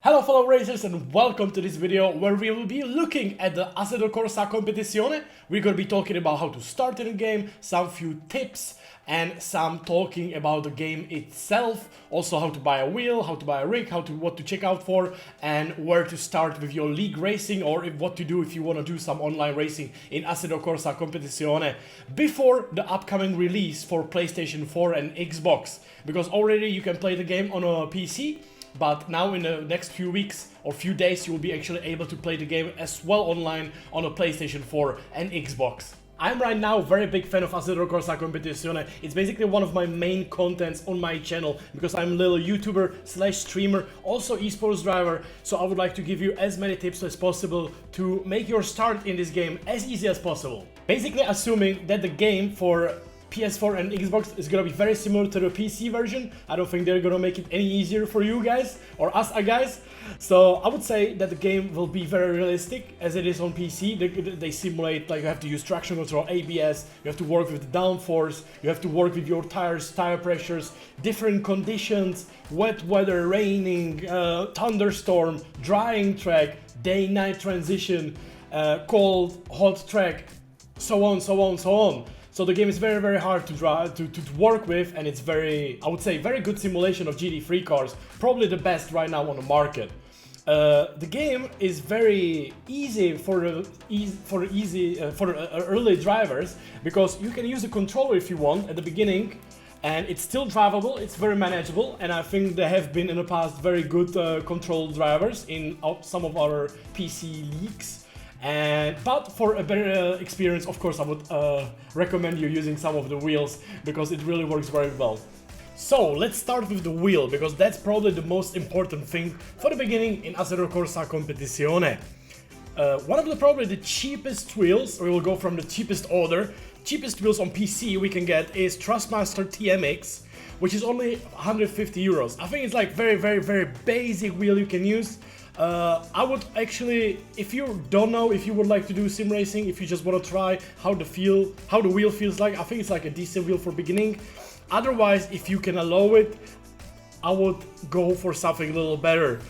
Hello fellow racers and welcome to this video where we will be looking at the Assetto Corsa Competizione. We're going to be talking about how to start in the game, some few tips and some talking about the game itself. Also how to buy a wheel, how to buy a rig, what to check out for and where to start with your league racing or what to do if you want to do some online racing in Assetto Corsa Competizione before the upcoming release for PlayStation 4 and Xbox. Because already you can play the game on a PC. But now in the next few weeks or few days you will be actually able to play the game as well online on a PlayStation 4 and Xbox. I'm right now a very big fan of Assetto Corsa Competizione. It's basically one of my main contents on my channel because I'm a little YouTuber / streamer, also esports driver. So I would like to give you as many tips as possible to make your start in this game as easy as possible. Basically assuming that the game for PS4 and Xbox is gonna be very similar to the PC version. I don't think they're gonna make it any easier for you guys or us guys. So I would say that the game will be very realistic as it is on PC. They simulate, like, you have to use traction control, ABS, you have to work with the downforce, you have to work with your tires, tire pressures, different conditions, wet weather, raining, thunderstorm, drying track, day-night transition, cold, hot track, so on. So the game is very hard to work with, and it's I would say, very good simulation of GT3 cars, probably the best right now on the market. The game is very easy for early drivers because you can use a controller if you want at the beginning, and it's still drivable. It's very manageable, and I think there have been in the past very good control drivers in some of our PC leagues. But for a better experience, of course, I would recommend you using some of the wheels because it really works very well. So let's start with the wheel because that's probably the most important thing for the beginning in Assetto Corsa Competizione. One of probably the cheapest wheels, we will go from the cheapest order. Cheapest wheels on PC we can get is Thrustmaster TMX, which is only 150 euros. I think it's like very basic wheel you can use. I would actually, if you don't know if you would like to do sim racing, if you just want to try how the wheel feels like, I think it's like a decent wheel for beginning. Otherwise, if you can allow it, I would go for something a little better.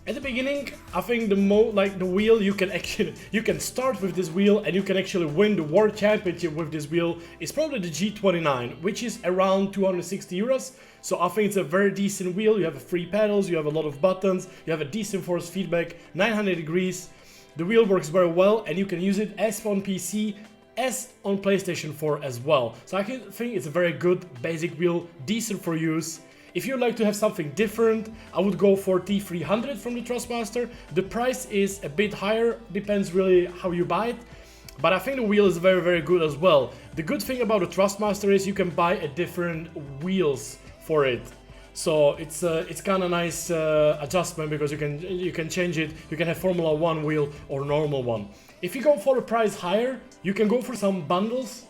At the beginning, I think the wheel you can start with this wheel and you can actually win the world championship with this wheel is probably the G29, which is around 260 euros. So I think it's a very decent wheel. You have free pedals, you have a lot of buttons, you have a decent force feedback, 900 degrees. The wheel works very well and you can use it as on PC as on PlayStation 4 as well. So I think it's a very good basic wheel, decent for use. If you'd like to have something different, I would go for T300 from the Thrustmaster. The price is a bit higher, depends really how you buy it. But I think the wheel is very good as well. The good thing about the Thrustmaster is you can buy a different wheels for it. So it's kind of nice adjustment because you can change it. You can have Formula 1 wheel or normal one. If you go for a price higher, you can go for some bundles.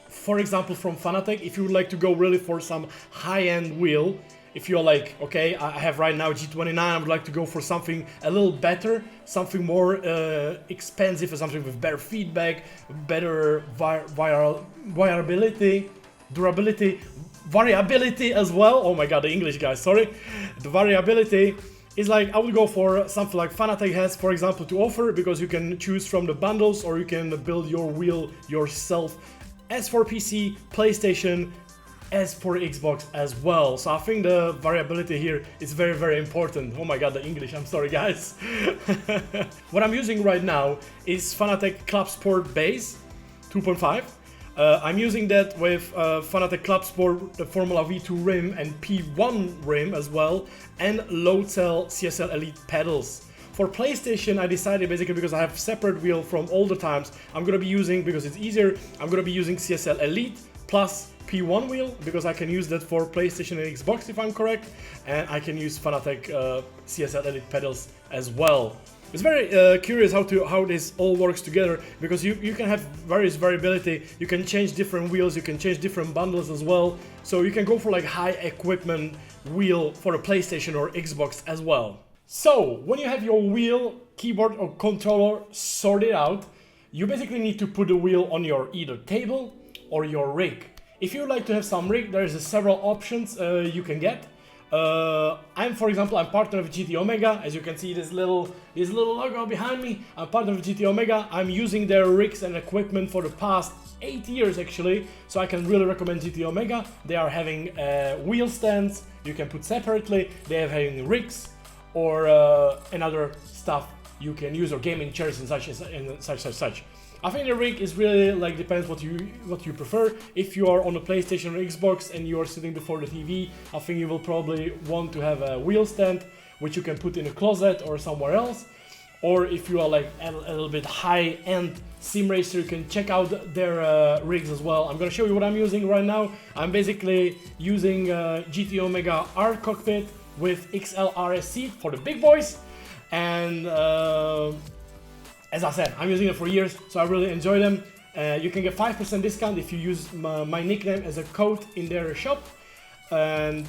For example, from Fanatec, if you would like to go really for some high-end wheel, if you're like, okay, I have right now G29, I would like to go for something a little better, something more expensive, or something with better feedback, better variability as well. Oh my god, the English guys, sorry. The variability is like, I would go for something like Fanatec has, for example, to offer, because you can choose from the bundles or you can build your wheel yourself. As for PC, PlayStation, as for Xbox as well. So I think the variability here is very important. Oh my god, the English, I'm sorry guys. What I'm using right now is Fanatec Club Sport Base 2.5. I'm using that with Fanatec Club Sport, the Formula V2 rim and P1 rim as well, and low cell CSL Elite pedals. For PlayStation, I decided basically because I have separate wheel from all the times, I'm gonna be using, because it's easier, I'm gonna be using CSL Elite plus P1 wheel because I can use that for PlayStation and Xbox if I'm correct, and I can use Fanatec CSL Elite pedals as well. It's very curious how this all works together because you can have various variability, you can change different wheels, you can change different bundles as well, so you can go for like high equipment wheel for a PlayStation or Xbox as well. So, when you have your wheel, keyboard or controller sorted out, you basically need to put the wheel on your either table or your rig. If you would like to have some rig, there's several options you can get. I'm, for example, I'm partner of GT Omega. As you can see, this little logo behind me. I'm partner of GT Omega. I'm using their rigs and equipment for the past 8 years actually, so I can really recommend GT Omega. They are having wheel stands you can put separately. They are having rigs or another stuff you can use, or gaming chairs and such. I think the rig is really like depends what you prefer. If you are on a PlayStation or Xbox and you are sitting before the TV, I think you will probably want to have a wheel stand which you can put in a closet or somewhere else. Or if you are like a little bit high-end sim racer, you can check out their rigs as well. I'm gonna show you what I'm using right now. I'm basically using GT Omega R cockpit with XL RSC for the big boys, and as I said, I'm using it for years, so I really enjoy them. You can get 5% discount if you use my nickname as a code in their shop, and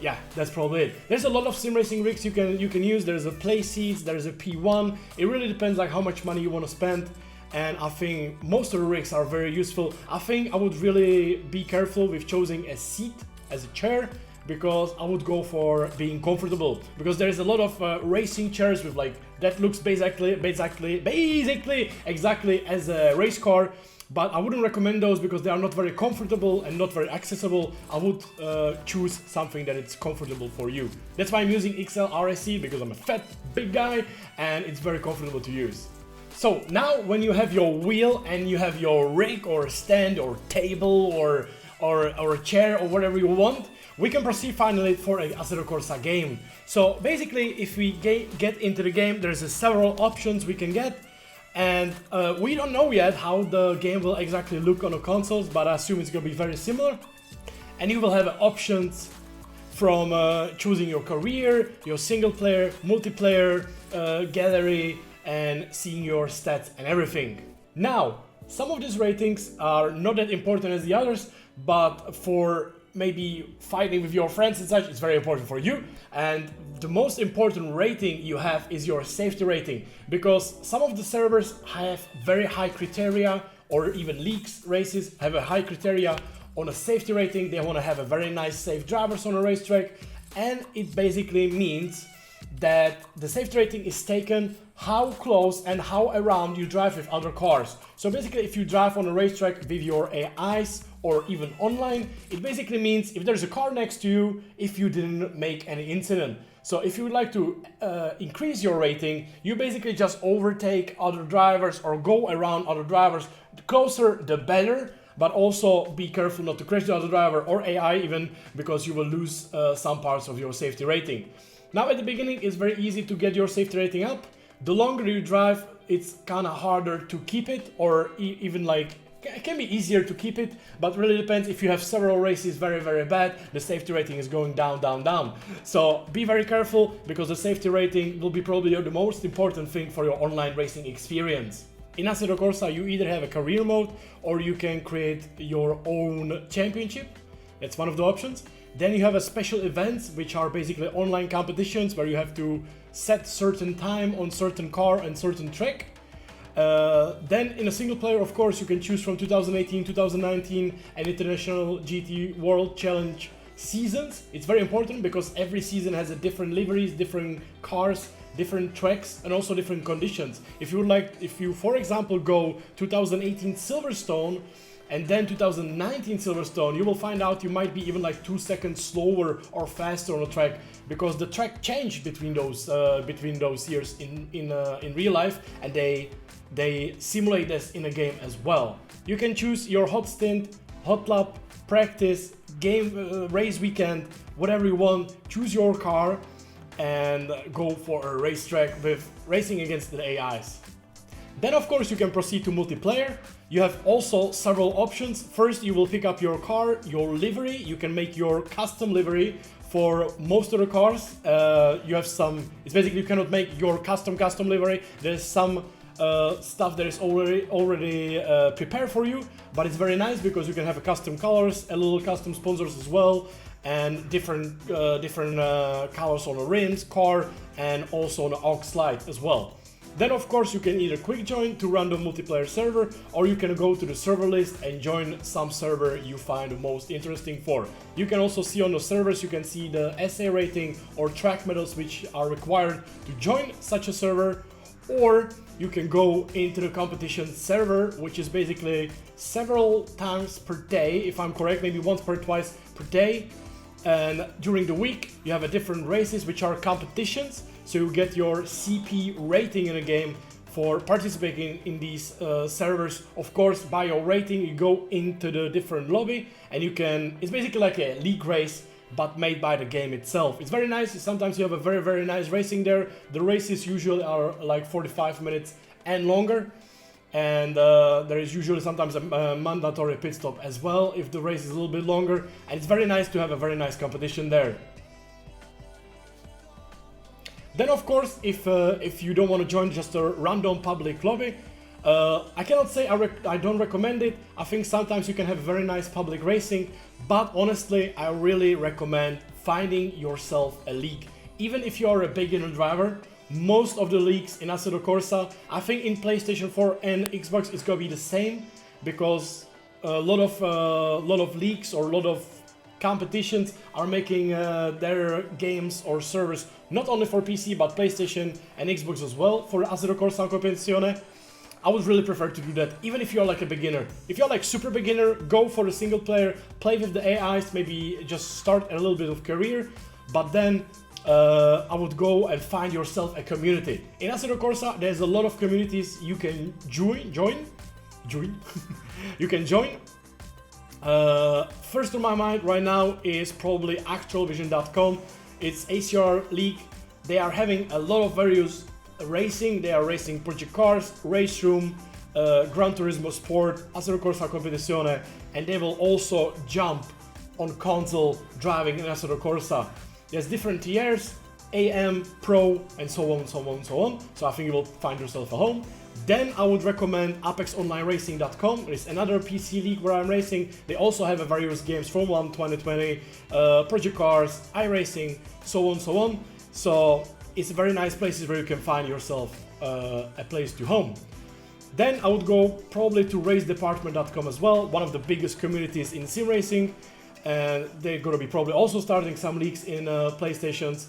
yeah, that's probably it. There's a lot of sim racing rigs you can use. There's a play seats, there's a P1. It really depends like how much money you want to spend, and I think most of the rigs are very useful. I think I would really be careful with choosing a seat as a chair, because I would go for being comfortable, because there is a lot of racing chairs with like that looks basically exactly as a race car, but I wouldn't recommend those because they are not very comfortable and not very accessible. I would choose something that it's comfortable for you. That's why I'm using XL RSC, because I'm a fat big guy and it's very comfortable to use. So now when you have your wheel and you have your rig or stand or table or a chair or whatever you want, we can proceed finally for an Assetto Corsa game. So basically, if we get into the game, there's several options we can get, and we don't know yet how the game will exactly look on the consoles, but I assume it's gonna be very similar. And you will have options from choosing your career, your single player, multiplayer, gallery, and seeing your stats and everything. Now, some of these ratings are not that important as the others, but for maybe fighting with your friends and such, it's very important for you. And the most important rating you have is your safety rating, because some of the servers have very high criteria, or even leagues races have a high criteria on a safety rating. They want to have a very nice safe drivers on a racetrack, and it basically means that the safety rating is taken how close and how around you drive with other cars. So basically, if you drive on a racetrack with your AIs or even online, it basically means if there's a car next to you, if you didn't make any incident. So if you would like to increase your rating, you basically just overtake other drivers or go around other drivers. The closer, the better, but also be careful not to crash the other driver or AI even, because you will lose some parts of your safety rating. Now at the beginning, it's very easy to get your safety rating up. The longer you drive, it's kind of harder to keep it, or even like it can be easier to keep it, but really depends. If you have several races very bad, the safety rating is going down. So be very careful, because the safety rating will be probably the most important thing for your online racing experience. In Assetto Corsa, you either have a career mode or you can create your own championship. That's one of the options. Then you have a special events, which are basically online competitions where you have to set certain time on certain car and certain track. Then in a single player, of course, you can choose from 2018, 2019 and International GT World Challenge seasons. It's very important because every season has a different liveries, different cars, different tracks, and also different conditions. If you for example go 2018 Silverstone and then 2019 Silverstone, you will find out you might be even like 2 seconds slower or faster on the track, because the track changed between those years in real life, and they simulate this in a game as well. You can choose your hot stint, hot lap, practice, game, race weekend, whatever you want. Choose your car and go for a racetrack with racing against the AIs. Then of course you can proceed to multiplayer. You have also several options. First, you will pick up your car, your livery. You can make your custom livery for most of the cars. You have some, it's basically you cannot make your custom livery. There's some stuff that is already prepared for you, but it's very nice because you can have a custom colors, a little custom sponsors as well, and different colors on the rims, car, and also on the aux light as well. Then of course you can either quick join to random multiplayer server, or you can go to the server list and join some server you find the most interesting for. You can also see on the servers, you can see the SA rating or track medals which are required to join such a server, or you can go into the competition server, which is basically several times per day, if I'm correct, maybe once or twice per day. And during the week you have a different races which are competitions, so you get your CP rating in a game for participating in these servers. Of course, by your rating you go into the different lobby, and you can, it's basically like a league race but made by the game itself. It's very nice. Sometimes you have a very nice racing there. The races usually are like 45 minutes and longer, and there is usually sometimes a mandatory pit stop as well if the race is a little bit longer, and it's very nice to have a very nice competition there. Then of course, if you don't want to join just a random public lobby, I cannot say I don't recommend it. I think sometimes you can have very nice public racing, but honestly I really recommend finding yourself a league. Even if you are a beginner driver, most of the leagues in Assetto Corsa, I think in PlayStation 4 and Xbox it's gonna be the same, because a lot of leagues or a lot of competitions are making their games or servers not only for PC but PlayStation and Xbox as well for Assetto Corsa Competizione. I would really prefer to do that, even if you're like a beginner. If you're like super beginner, go for the single player, play with the AIs, maybe just start a little bit of career, but then I would go and find yourself a community. In Assetto Corsa, there's a lot of communities you can join. You can join. First on my mind right now is probably actualvision.com. It's ACR League. They are having a lot of various racing. They are racing project cars, race room, Gran Turismo Sport, Assetto Corsa Competizione, and they will also jump on console driving in Assetto Corsa. There's different tiers, AM, Pro, and so on, so on, so on. So I think you will find yourself a home. Then I would recommend ApexOnlineRacing.com. It's another PC league where I'm racing. They also have a various games, Formula 1 2020, Project Cars, iRacing, so on, so on. So it's a very nice places where you can find yourself a place to home. Then I would go probably to RaceDepartment.com as well, one of the biggest communities in Simracing. And they're gonna be probably also starting some leagues in PlayStations.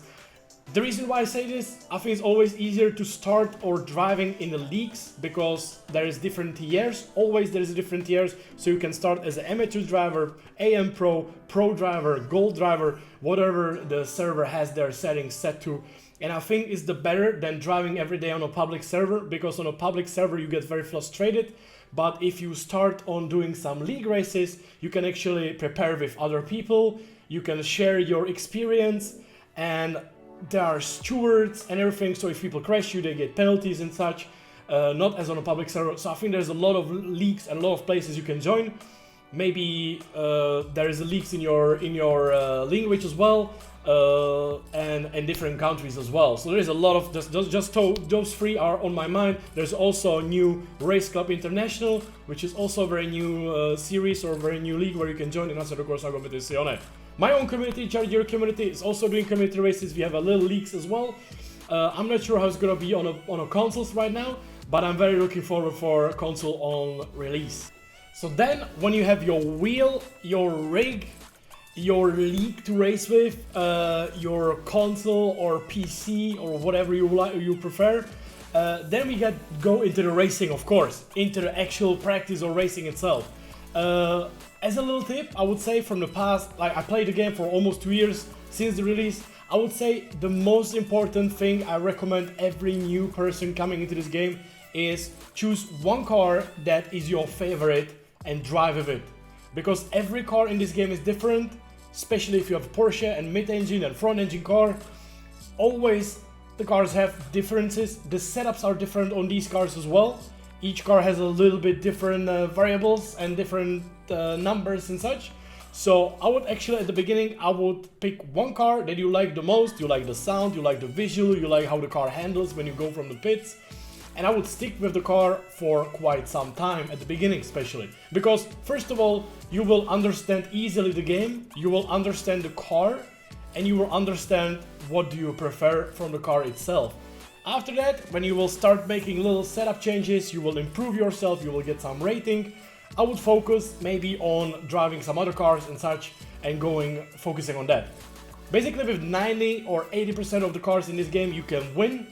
The reason why I say this, I think it's always easier to start or driving in the leagues because there is different tiers. Always there is different tiers, so you can start as an amateur driver, AM Pro, Pro driver, Gold driver, whatever the server has their settings set to. And I think it's the better than driving every day on a public server, because on a public server you get very frustrated. But if you start on doing some league races, you can actually prepare with other people, you can share your experience, and there are stewards and everything, so if people crash you, they get penalties and such, not as on a public server. So I think there's a lot of leagues and a lot of places you can join. Maybe there is a leagues in your language as well, and different countries as well. So there is a lot of just those three are on my mind. There's also a new Race Club International, which is also a very new series or very new league where you can join in Assetto Corsa Competizione. My own community, Jardier community, is also doing community races. We have a little leagues as well. I'm not sure how it's gonna be on a consoles right now, but I'm very looking forward for console on release. So then, when you have your wheel, your rig, your league to race with, your console or PC or whatever you prefer, then we go into the racing, of course, into the actual practice or racing itself. As a little tip, I would say from the past, like I played the game for almost 2 years since the release, I would say the most important thing I recommend every new person coming into this game is choose one car that is your favorite and drive with it. Because every car in this game is different, especially if you have Porsche and mid-engine and front-engine car. Always the cars have differences, the setups are different on these cars as well. Each car has a little bit different variables and different numbers and such. So I would actually, at the beginning, I would pick one car that you like the most. You like the sound, you like the visual, you like how the car handles when you go from the pits. And I would stick with the car for quite some time, at the beginning especially. Because first of all, you will understand easily the game, you will understand the car, and you will understand what do you prefer from the car itself. After that, when you will start making little setup changes, you will improve yourself, you will get some rating. I would focus maybe on driving some other cars and such and focusing on that. Basically with 90 or 80% of the cars in this game you can win.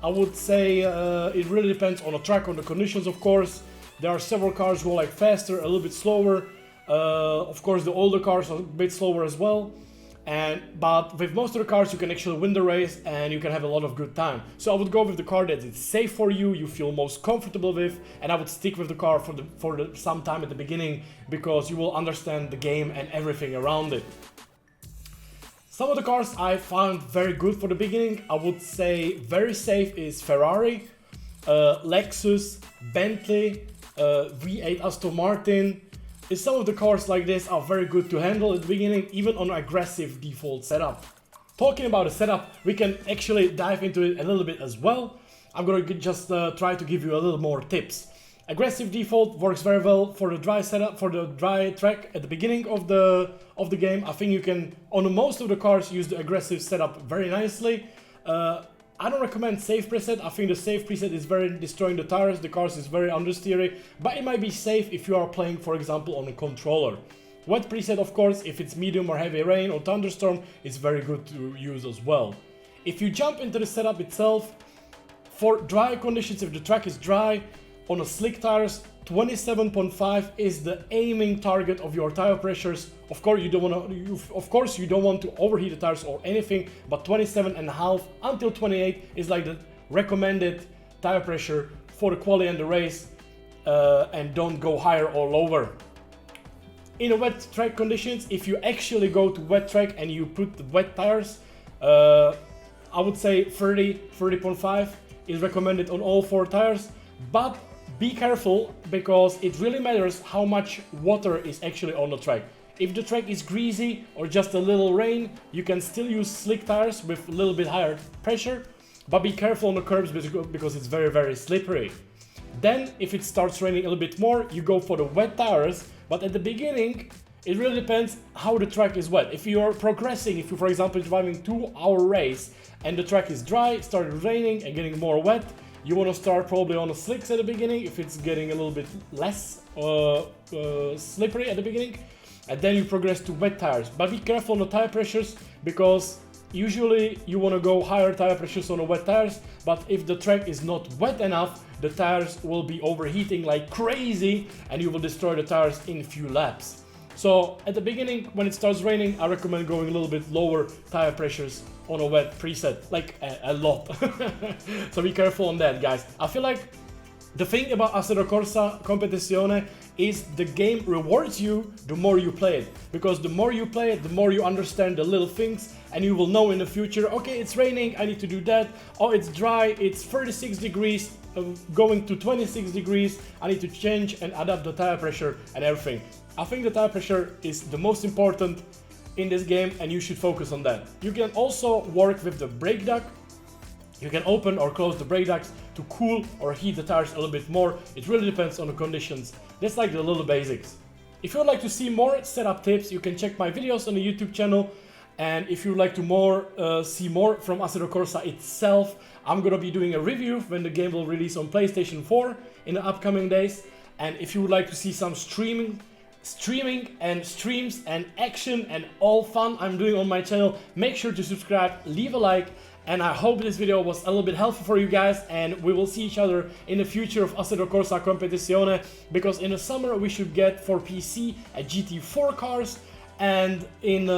I would say it really depends on the track, on the conditions of course. There are several cars who are like faster, a little bit slower. Of course the older cars are a bit slower as well. But with most of the cars you can actually win the race and you can have a lot of good time. So I would go with the car that is safe for you, you feel most comfortable with, and I would stick with the car for some time at the beginning because you will understand the game and everything around it. Some of the cars I found very good for the beginning. I would say very safe is Ferrari, Lexus, Bentley, V8 Aston Martin. Some of the cars like this are very good to handle at the beginning, even on aggressive default setup. Talking about the setup, we can actually dive into it a little bit as well. I'm gonna just try to give you a little more tips. Aggressive default works very well for the dry setup, for the dry track at the beginning of the game. I think you can, on most of the cars, use the aggressive setup very nicely. I don't recommend safe preset. I think the safe preset is very destroying the tires. The cars is very understeery, but it might be safe if you are playing, for example, on a controller. Wet preset, of course, if it's medium or heavy rain or thunderstorm, is very good to use as well. If you jump into the setup itself, for dry conditions, if the track is dry, on a slick tires, 27.5 is the aiming target of your tire pressures. Of course, you don't want to overheat the tires or anything, but 27.5 until 28 is like the recommended tire pressure for the quali and the race, and don't go higher or lower. In a wet track conditions, if you actually go to wet track and you put the wet tires, I would say 30.5 is recommended on all 4 tires, but be careful because it really matters how much water is actually on the track. If the track is greasy or just a little rain, you can still use slick tires with a little bit higher pressure, but be careful on the curbs because it's very slippery. Then if it starts raining a little bit more, you go for the wet tires, but at the beginning it really depends how the track is wet. If you are progressing, if you for example driving 2-hour race and the track is dry, started raining and getting more wet, you want to start probably on the slicks at the beginning if it's getting a little bit less slippery at the beginning, and then you progress to wet tires. But be careful on the tire pressures because usually you want to go higher tire pressures on the wet tires, but if the track is not wet enough, the tires will be overheating like crazy and you will destroy the tires in a few laps. So at the beginning, when it starts raining, I recommend going a little bit lower tire pressures on a wet preset, like a lot. So be careful on that, guys. I feel like the thing about Assetto Corsa Competizione is the game rewards you the more you play it. Because the more you play it, the more you understand the little things and you will know in the future, okay, it's raining, I need to do that. Oh, it's dry, it's 36 degrees, going to 26 degrees, I need to change and adapt the tire pressure and everything. I think the tire pressure is the most important in this game and you should focus on that. You can also work with the brake duct. You can open or close the brake ducts to cool or heat the tires a little bit more. It really depends on the conditions. That's like the little basics. If you would like to see more setup tips, you can check my videos on the YouTube channel. And if you would like to see more from Assetto Corsa itself, I'm gonna be doing a review when the game will release on PlayStation 4 in the upcoming days. And if you would like to see some streaming and streams and action and all fun I'm doing on my channel, make sure to subscribe, leave a like, and I hope this video was a little bit helpful for you guys, and we will see each other in the future of Assetto Corsa Competizione, because in the summer we should get for PC a GT4 cars, and in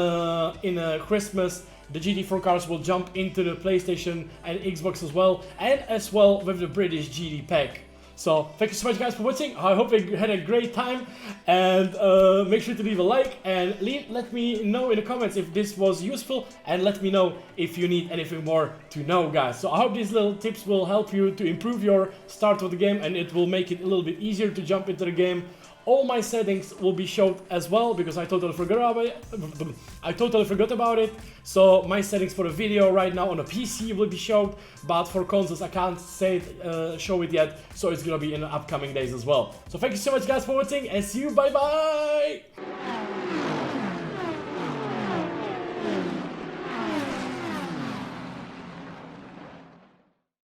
Christmas the GT4 cars will jump into the PlayStation and Xbox as well, and as well with the British GT pack. So thank you so much guys for watching. I hope you had a great time, and make sure to leave a like and let me know in the comments if this was useful, and let me know if you need anything more to know, guys. So I hope these little tips will help you to improve your start of the game, and it will make it a little bit easier to jump into the game. All my settings will be showed as well because I totally forgot about it. So my settings for the video right now on the PC will be showed, but for consoles I can't show it yet, so it's gonna be in the upcoming days as well. So thank you so much guys for watching, and see you, bye bye!